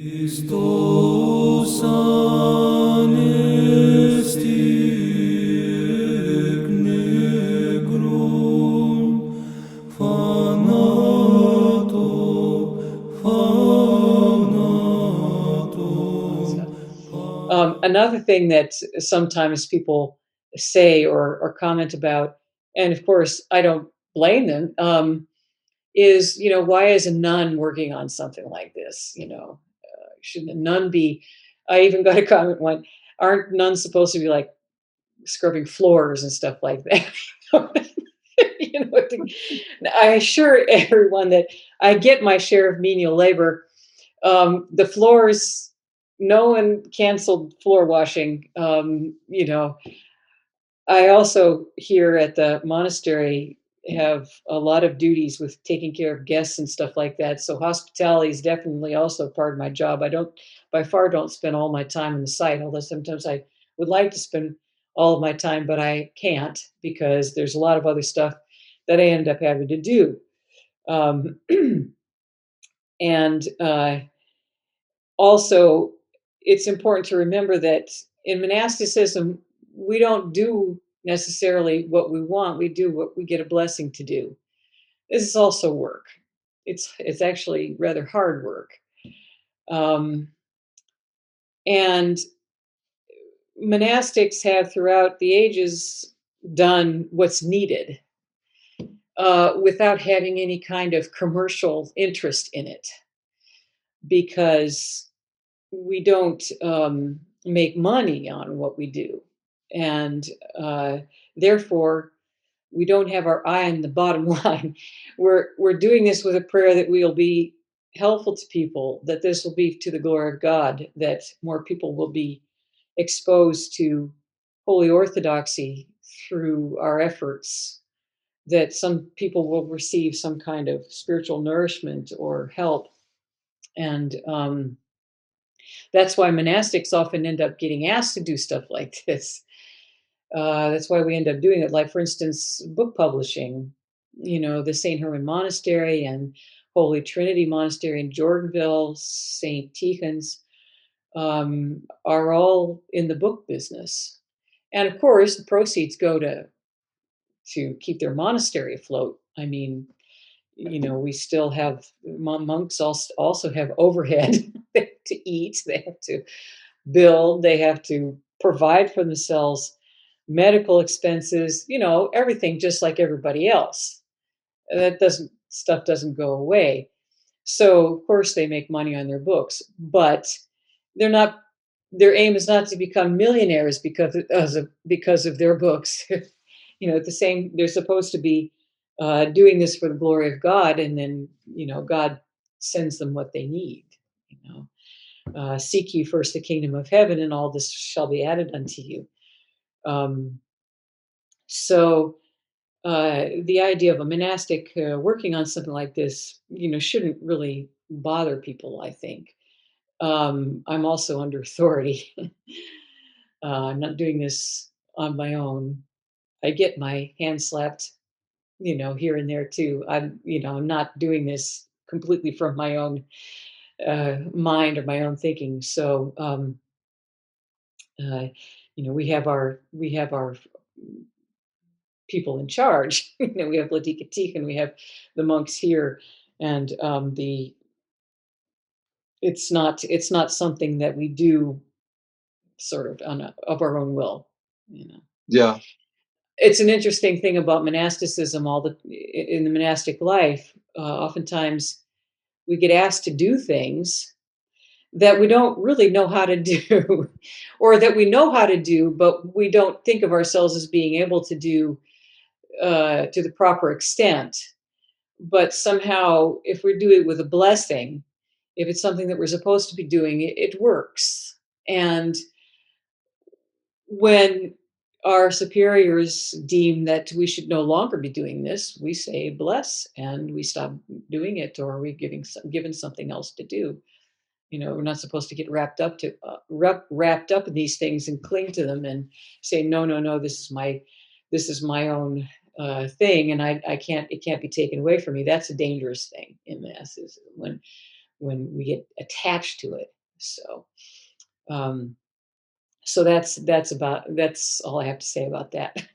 Christos anesti negrum fanato Another thing that sometimes people say or comment about, and of course I don't blame them, is why is a nun working on something like this? Shouldn't a nun be? I even got a comment one. Aren't nuns supposed to be like scrubbing floors and stuff like that? I assure everyone that I get my share of menial labor. The floors, no one canceled floor washing. I also here at the monastery have a lot of duties with taking care of guests and stuff like that. So hospitality is definitely also part of my job. I don't by far don't spend all my time on the site, although sometimes I would like to spend all of my time, but I can't because there's a lot of other stuff that I end up having to do. Um, and Also, it's important to remember that in monasticism, we don't do necessarily what we want. We do what we get a blessing to do. This is also work. It's actually rather hard work. Um, and monastics have throughout the ages done what's needed without having any kind of commercial interest in it because we don't make money on what we do. And therefore, we don't have our eye on the bottom line. We're doing this with a prayer that we'll be helpful to people, that this will be to the glory of God, that more people will be exposed to holy orthodoxy through our efforts, that some people will receive some kind of spiritual nourishment or help. And that's why monastics often end up getting asked to do stuff like this. That's why we end up doing it. Like, for instance, book publishing. The St. Herman Monastery and Holy Trinity Monastery in Jordanville, St. Tikhon's, are all in the book business. And of course, the proceeds go to keep their monastery afloat. I mean, we still have monks also have overhead to eat. They have to build, they have to provide for themselves medical expenses, everything just like everybody else. That doesn't go away. So of course they make money on their books, but they're not their aim is not to become millionaires because of their books. The same they're supposed to be doing this for the glory of God, and then God sends them what they need. You know, Seek ye first the kingdom of heaven, and all this shall be added unto you. Um, so the idea of a monastic working on something like this, shouldn't really bother people, I think. I'm also under authority. I'm not doing this on my own. I get my hand slapped, here and there too. I'm not doing this completely from my own mind or my own thinking. So, uh, we have our people in charge. We have Ladikatik and we have the monks here, and the it's not something that we do sort of of our own will. You know, Yeah. it's an interesting thing about monasticism. In the monastic life, oftentimes we get asked to do things that we don't really know how to do, or that we know how to do, but we don't think of ourselves as being able to do to the proper extent. But somehow, if we do it with a blessing, if it's something that we're supposed to be doing, it works. And when our superiors deem that we should no longer be doing this, we say bless and we stop doing it, or we given something else to do. We're not supposed to get wrapped up in these things and cling to them and say, no, no, no, this is my own thing, and I can't it can't be taken away from me. That's a dangerous thing in mass, is when we get attached to it. So, um, so that's all I have to say about that.